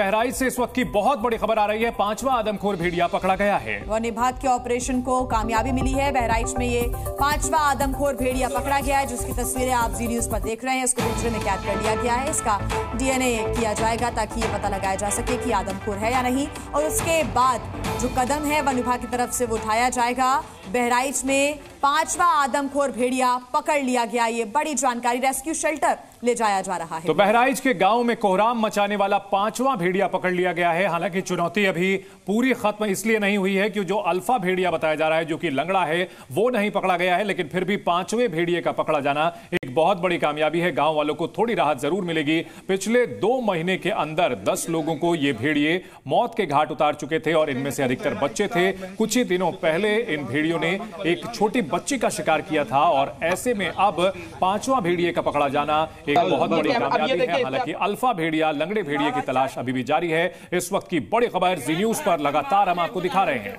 बहराइच से इस वक्त की बहुत बड़ी खबर आ रही है। 5वां आदमखोर भेड़िया पकड़ा गया है। वन विभाग के ऑपरेशन को कामयाबी मिली है। बहराइच में ये 5वां आदमखोर भेड़िया पकड़ा गया है, जिसकी तस्वीरें आप जी न्यूज पर देख रहे हैं। इसको पिंजरे में कैद कर लिया गया है। इसका डीएनए किया जाएगा ताकि ये पता लगाया जा सके कि आदमखोर है या नहीं, और उसके बाद जो कदम है वन विभाग की तरफ से वो उठाया जाएगा। बहराइच में 5वां आदमखोर भेड़िया पकड़ लिया गया। ये बड़ी जानकारी, रेस्क्यू शेल्टर ले जाया जा रहा है। तो बहराइच के गांव में कोहराम मचाने वाला 5वां भेड़िया पकड़ लिया गया है। हालांकि चुनौती अभी पूरी खत्म इसलिए नहीं हुई है कि जो अल्फा भेड़िया बताया जा रहा है, जो कि लंगड़ा है, वो नहीं पकड़ा गया है, लेकिन फिर भी 5वें भेड़िए का पकड़ा जाना एक बहुत बड़ी कामयाबी है। गांव वालों को थोड़ी राहत जरूर मिलेगी। पिछले 2 महीने के अंदर 10 लोगों को ये भेड़िए मौत के घाट उतार चुके थे और इनमें से अधिकतर बच्चे थे। कुछ ही दिनों पहले इन भेड़ियों ने एक छोटी बच्ची का शिकार किया था और ऐसे में अब 5वां भेड़िए का पकड़ा जाना एक बहुत बड़ी कामयाबी है। हालांकि अल्फा भेड़िया, लंगड़े भेड़िए की तलाश अभी भी जारी है। इस वक्त की बड़ी खबर जी न्यूज पर लगातार हम आपको दिखा रहे हैं।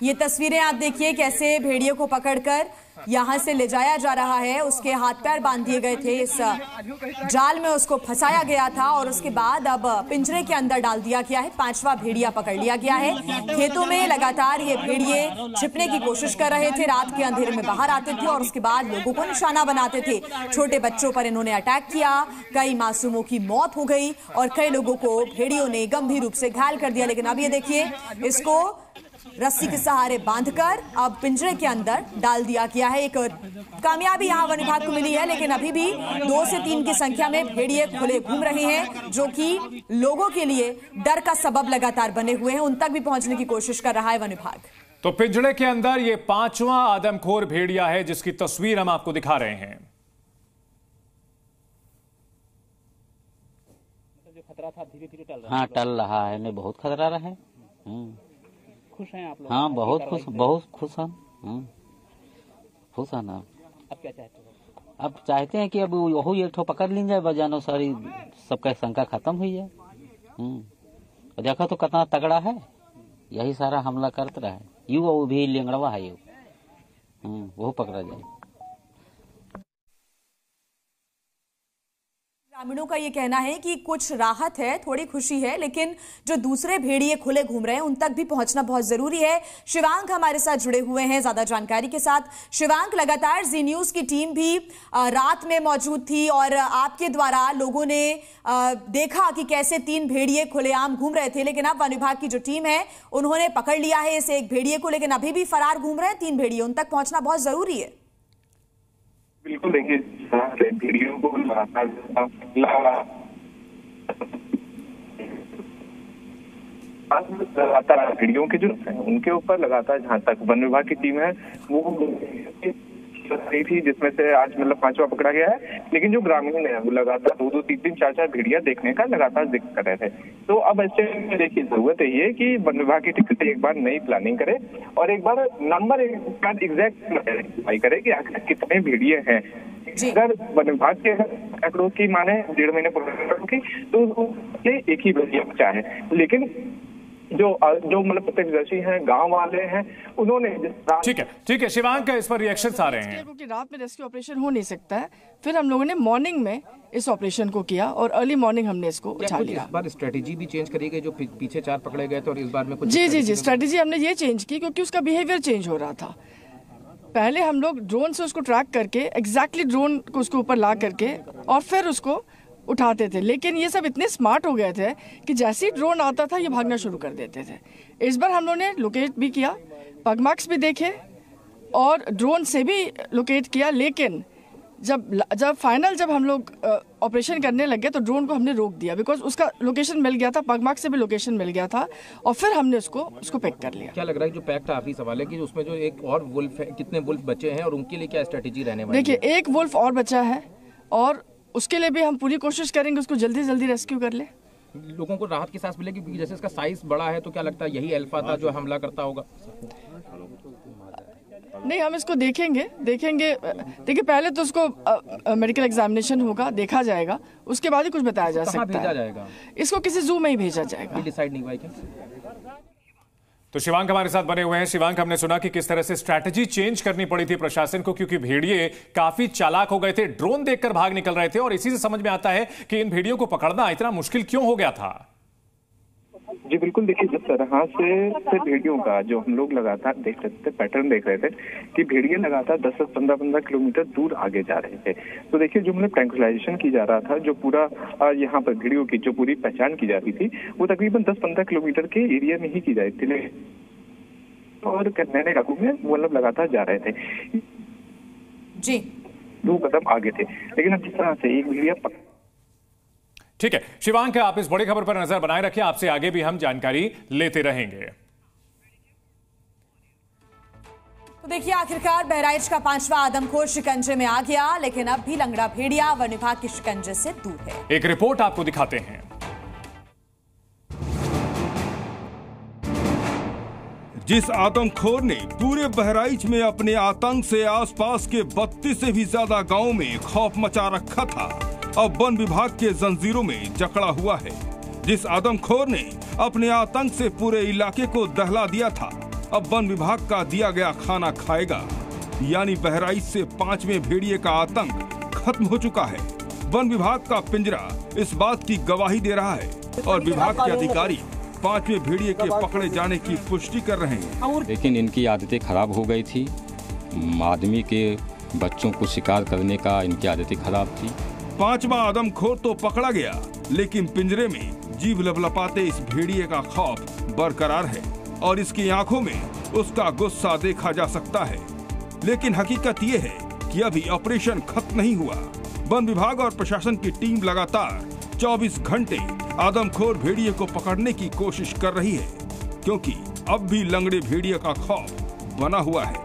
ये तस्वीरें आप देखिए कैसे भेड़िए को पकड़कर यहां से ले जाया जा रहा है। उसके हाथ पैर बांध दिए गए थे, इस जाल में उसको फंसाया गया था और उसके बाद अब पिंजरे के अंदर डाल दिया गया है। 5वां भेड़िया पकड़ लिया गया है। खेतों में लगातार ये भेड़िए छिपने की कोशिश कर रहे थे। रात के अंधेरे में बाहर आते थे और उसके बाद लोगों को निशाना बनाते थे। छोटे बच्चों पर इन्होंने अटैक किया, कई मासूमों की मौत हो गई और कई लोगों को भेड़ियों ने गंभीर रूप से घायल कर दिया। लेकिन अब ये देखिए, इसको रस्सी के सहारे बांधकर अब पिंजरे के अंदर डाल दिया गया है। एक कामयाबी यहां वन विभाग को मिली है, लेकिन अभी भी 2 से 3 की संख्या में भेड़िए खुले घूम रहे हैं, जो कि लोगों के लिए डर का सबब लगातार बने हुए हैं। उन तक भी पहुंचने की कोशिश कर रहा है वन विभाग। तो पिंजरे के अंदर ये 5वां आदमखोर भेड़िया है, जिसकी तस्वीर हम आपको दिखा रहे हैं। जो खतरा था धीरे-धीरे टल रहा है। हाँ, टल रहा है। नहीं, बहुत खतरा रहा है। खुश हैं आप लोग? हाँ, बहुत खुश हैं। खुश है ना। अब क्या चाहते हो? अब चाहते हैं कि अब वही एक ठो पकड़ ली जाए, बजानो सारी सबका शंका खत्म हुई है। देखो तो कितना तगड़ा है, यही सारा हमला करता रहा है। यू वो भी लेंगड़वा है, यू वो पकड़ा जाए। ग्रामीणों का ये कहना है कि कुछ राहत है, थोड़ी खुशी है, लेकिन जो दूसरे भेड़िए खुले घूम रहे हैं उन तक भी पहुंचना बहुत जरूरी है। शिवांक हमारे साथ जुड़े हुए हैं ज्यादा जानकारी के साथ। शिवांक, लगातार जी न्यूज की टीम भी रात में मौजूद थी और आपके द्वारा लोगों ने देखा कि कैसे 3 भेड़िए खुलेआम घूम रहे थे, लेकिन अब वन विभाग की जो टीम है उन्होंने पकड़ लिया है इस एक भेड़िए को, लेकिन अभी भी फरार घूम रहे हैं 3 भेड़िए। उन तक पहुंचना बहुत जरूरी है। बिल्कुल, देखिए भेड़ियों को लगातार भेड़ियों के जो उनके ऊपर लगातार जहां तक वन विभाग की टीम है वो थी, जिसमें से आज मतलब 5वां पकड़ा गया है। लेकिन जो ग्रामीण है वो लगातार 2-2, 3-3, 4-4 भेड़िया देखने का लगातार जिक्र कर रहे थे। तो अब ऐसे में देखिए जरूरत यही है कि वन विभाग की टीम एक बार नई प्लानिंग करे और एक बार नंबर एग्जैक्ट करे कि आखिर कितने भेड़िए हैं। अगर वन विभाग के आंकड़ों की माने 1.5 महीने की, तो एक ही भेड़िया बचा है। लेकिन जो मतलब प्रत्यक्षदर्शी हैं, गांव वाले हैं, उन्होंने ठीक है शिवांक, इस पर रिएक्शंस आ रहे हैं। क्योंकि रात में रेस्क्यू ऑपरेशन हो नहीं सकता है, फिर हम लोगों ने मॉर्निंग में इस ऑपरेशन को किया और अर्ली मॉर्निंग हमने इसको उठा लिया। इस बार स्ट्रेटेजी भी चेंज करी गई, जो पीछे 4 पकड़े गए थे और इस बार में कुछ जी स्ट्रेटेजी हमने ये चेंज की क्योंकि उसका बिहेवियर चेंज हो रहा था। पहले हम लोग ड्रोन से उसको ट्रैक करके एग्जैक्टली ड्रोन को उसके ऊपर ला करके और फिर उसको उठाते थे, लेकिन ये सब इतने स्मार्ट हो गए थे कि जैसे ही ड्रोन आता था ये भागना शुरू कर देते थे। इस बार हम लोगों ने लोकेट भी किया, पग मार्क्स भी देखे और ड्रोन से भी लोकेट किया, लेकिन जब हम लोग ऑपरेशन करने लगे तो ड्रोन को हमने रोक दिया, बिकॉज उसका लोकेशन मिल गया था, पग मार्क्स से भी लोकेशन मिल गया था और फिर हमने उसको पैक कर लिया। क्या लग रहा है जो पैक था, आखिरी सवाल है कि उसमें जो एक और वुल्फ है, कितने वुल्फ बचे हैं और उनके लिए क्या स्ट्रेटेजी रहने वाली है? देखिए, एक वुल्फ और बचा है और उसके लिए भी हम पूरी कोशिश करेंगे उसको जल्दी जल्दी रेस्क्यू कर ले। लोगों को राहत की सांस मिलेगी क्योंकि जैसे इसका साइज बड़ा है, तो क्या लगता है यही अल्फा था जो हमला करता होगा? नहीं, हम इसको देखेंगे। देखिए, पहले तो उसको मेडिकल एग्जामिनेशन होगा, देखा जाएगा, उसके बाद ही कुछ बताया जा सकता है। कहाँ भेजा जाएगा? इसको किसी जू में ही भेजा जाएगा। डिसाइड नहीं हुआ क्या? तो शिवांक हमारे साथ बने हुए हैं। शिवांक, हमने सुना कि किस तरह से स्ट्रैटेजी चेंज करनी पड़ी थी प्रशासन को, क्योंकि भेड़िए काफी चालाक हो गए थे, ड्रोन देखकर भाग निकल रहे थे और इसी से समझ में आता है कि इन भेड़ियों को पकड़ना इतना मुश्किल क्यों हो गया था। जी बिल्कुल, देखिए जिस तरह से भेड़ियों का जो हम लोग लगातार देख रहे थे, पैटर्न देख रहे थे कि भेड़िए लगातार 10 से 15 किलोमीटर दूर आगे जा रहे थे। तो देखिए जो मतलब ट्रैंकुलाइजेशन की जा रहा था, जो पूरा यहाँ पर भेड़ियों की जो पूरी पहचान की जा रही थी वो तकरीबन 10-15 किलोमीटर के एरिया में ही की जा रही थी और नए इलाकों में मतलब लगातार जा रहे थे जी, 2 कदम आगे थे। लेकिन अब जिस तरह से एक भेड़िया ठीक है शिवांक, आप इस बड़ी खबर पर नजर बनाए रखें, आपसे आगे भी हम जानकारी लेते रहेंगे। तो देखिए आखिरकार बहराइच का 5वां आदमखोर शिकंजे में आ गया, लेकिन अब भी लंगड़ा भेड़िया वन विभाग के शिकंजे से दूर है। एक रिपोर्ट आपको दिखाते हैं। जिस आदमखोर ने पूरे बहराइच में अपने आतंक से आसपास के 32 से भी ज्यादा गांवों में खौफ मचा रखा था, अब वन विभाग के जंजीरों में जकड़ा हुआ है। जिस आदमखोर ने अपने आतंक से पूरे इलाके को दहला दिया था, अब वन विभाग का दिया गया खाना खाएगा। यानी बहराइच से 5वें भेड़िए का आतंक खत्म हो चुका है। वन विभाग का पिंजरा इस बात की गवाही दे रहा है और विभाग के अधिकारी 5वें भेड़िए के पकड़े जाने की पुष्टि कर रहे हैं। लेकिन इनकी आदतें खराब हो गई थी, आदमी के बच्चों को शिकार करने का इनकी आदतें खराब थी। 5वां आदमखोर तो पकड़ा गया, लेकिन पिंजरे में जीभ लपलपाते इस भेड़िए का खौफ बरकरार है और इसकी आंखों में उसका गुस्सा देखा जा सकता है। लेकिन हकीकत ये है कि अभी ऑपरेशन खत्म नहीं हुआ। वन विभाग और प्रशासन की टीम लगातार 24 घंटे आदमखोर भेड़िए को पकड़ने की कोशिश कर रही है, क्योंकि अब भी लंगड़े भेड़िए का खौफ बना हुआ है,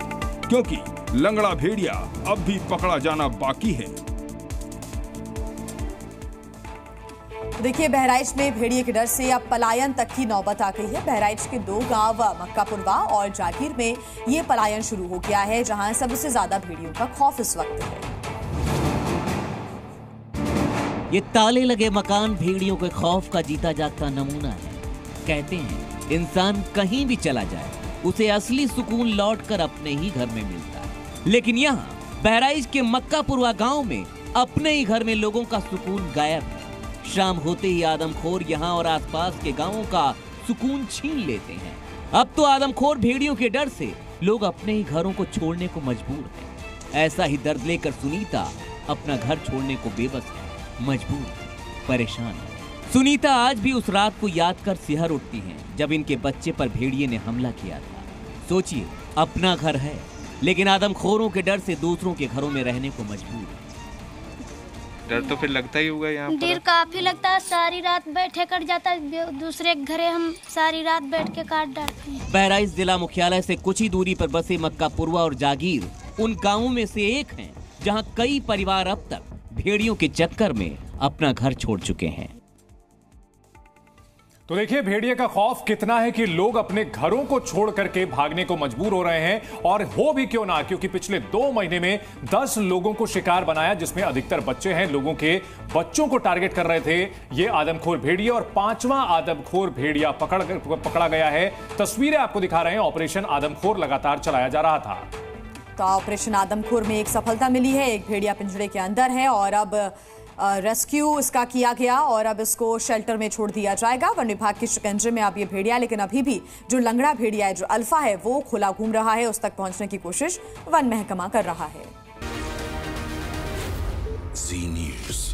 क्योंकि लंगड़ा भेड़िया अब भी पकड़ा जाना बाकी है। देखिए बहराइच में भेड़िए के डर से अब पलायन तक की नौबत आ गई है। बहराइच के 2 गांव मक्कापुरवा और जागीर में ये पलायन शुरू हो गया है, जहां सबसे ज्यादा भेड़ियों का खौफ इस वक्त है। ये ताले लगे मकान भेड़ियों के खौफ का जीता जागता नमूना है। कहते हैं इंसान कहीं भी चला जाए उसे असली सुकून लौटकर अपने ही घर में मिलता है, लेकिन यहाँ बहराइच के मक्कापुरवा गांव में अपने ही घर में लोगों का सुकून गायब है। शाम होते ही आदमखोर यहाँ और आसपास के गांवों का सुकून छीन लेते हैं। अब तो आदमखोर भेड़ियों के डर से लोग अपने ही घरों को छोड़ने को मजबूर हैं। ऐसा ही दर्द लेकर सुनीता अपना घर छोड़ने को बेबस है, मजबूर है, परेशान है। सुनीता आज भी उस रात को याद कर सिहर उठती हैं जब इनके बच्चे पर भेड़िए ने हमला किया था। सोचिए, अपना घर है लेकिन आदमखोरों के डर से दूसरों के घरों में रहने को मजबूर है। डर तो फिर लगता ही होगा यहाँ पर। डर काफी लगता है, सारी रात बैठे कट जाता है, दूसरे घरे हम सारी रात बैठ के काट डालते हैं। बहराइच जिला मुख्यालय से कुछ ही दूरी पर बसे मक्कापुरवा और जागीर उन गांवों में से एक हैं जहां कई परिवार अब तक भेड़ियों के चक्कर में अपना घर छोड़ चुके हैं। तो देखिए भेड़िए का खौफ कितना है कि लोग अपने घरों को छोड़ करके भागने को मजबूर हो रहे हैं, और हो भी क्यों ना, क्योंकि पिछले 2 महीने में 10 लोगों को शिकार बनाया, जिसमें अधिकतर बच्चे हैं। लोगों के बच्चों को टारगेट कर रहे थे ये आदमखोर भेड़िए, और 5वां आदमखोर भेड़िया पकड़ा गया है। तस्वीरें आपको दिखा रहे हैं। ऑपरेशन आदमखोर लगातार चलाया जा रहा था। तो ऑपरेशन आदमखोर में एक सफलता मिली है, एक भेड़िया पिंजरे के अंदर है और अब रेस्क्यू इसका किया गया और अब इसको शेल्टर में छोड़ दिया जाएगा। वन विभाग के शिकंजे में अब ये भेड़िया, लेकिन अभी भी जो लंगड़ा भेड़िया है, जो अल्फा है, वो खुला घूम रहा है। उस तक पहुंचने की कोशिश वन महकमा कर रहा है। जी न्यूज़।